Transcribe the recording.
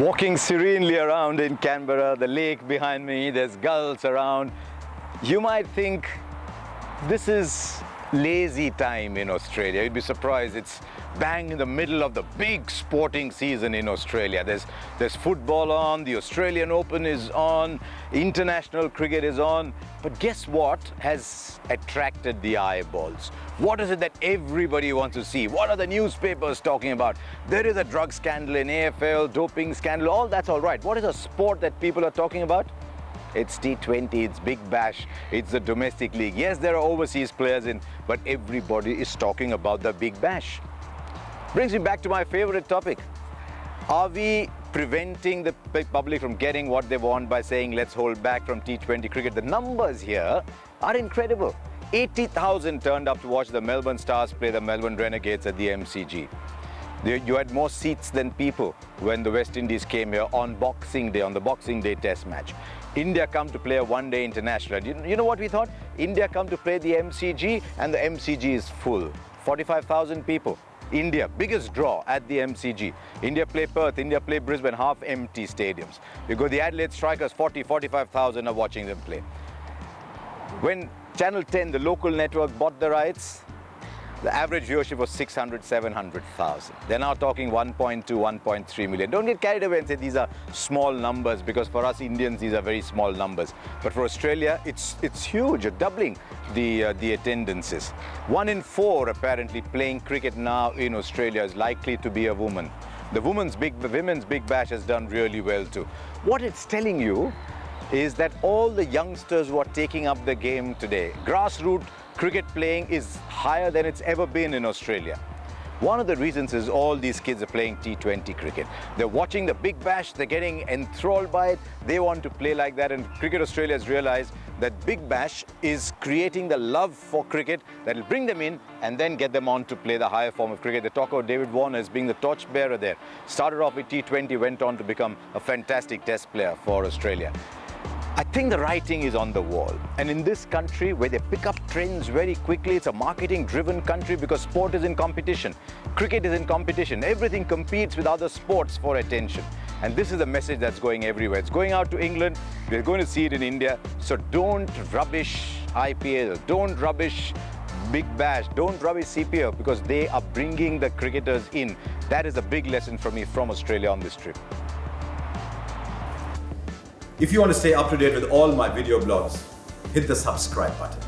Walking serenely around in Canberra, the lake behind me, there's gulls around. You might think this is lazy time in Australia. You'd be surprised, it's bang in the middle of the big sporting season in Australia. There's football on, the Australian Open is on, international cricket is on. But guess what has attracted the eyeballs? What is it that everybody wants to see? What are the newspapers talking about? There is a drug scandal in AFL, doping scandal, all that's all right. What is a sport that people are talking about? It's T20, it's Big Bash, it's the domestic league. Yes, there are overseas players in, but everybody is talking about the Big Bash. Brings me back to my favorite topic. Are we preventing the public from getting what they want by saying let's hold back from T20 cricket? The numbers here are incredible. 80,000 turned up to watch the Melbourne Stars play the Melbourne Renegades at the MCG. You had more seats than people when the West Indies came here on Boxing Day, on the Boxing Day Test match. India come to play a one-day international. You know what we thought? India come to play the MCG and the MCG is full. 45,000 people. India, biggest draw at the MCG. India play Perth, India play Brisbane, half empty stadiums. You go the Adelaide Strikers, 45,000 are watching them play. When Channel 10, the local network, bought the rights, the average viewership was 600, 700,000. They're now talking 1.2, 1.3 million. Don't get carried away and say these are small numbers, because for us Indians, these are very small numbers. But for Australia, it's huge, doubling the attendances. 1 in 4 apparently playing cricket now in Australia is likely to be a woman. The women's Big Bash has done really well too. What it's telling you is that all the youngsters who are taking up the game today, grassroots cricket playing is higher than it's ever been in Australia. One of the reasons is all these kids are playing T20 cricket. They're watching the Big Bash, they're getting enthralled by it, they want to play like that, and Cricket Australia has realized that Big Bash is creating the love for cricket that will bring them in and then get them on to play the higher form of cricket. They talk about David Warner as being the torchbearer there. Started off with T20, went on to become a fantastic test player for Australia. I think the writing is on the wall, and in this country where they pick up trends very quickly, it's a marketing driven country because sport is in competition, cricket is in competition, everything competes with other sports for attention, and this is a message that's going everywhere. It's going out to England, we're going to see it in India, so don't rubbish IPL, don't rubbish Big Bash, don't rubbish CPL, because they are bringing the cricketers in. That is a big lesson for me from Australia on this trip. If you want to stay up to date with all my video blogs, hit the subscribe button.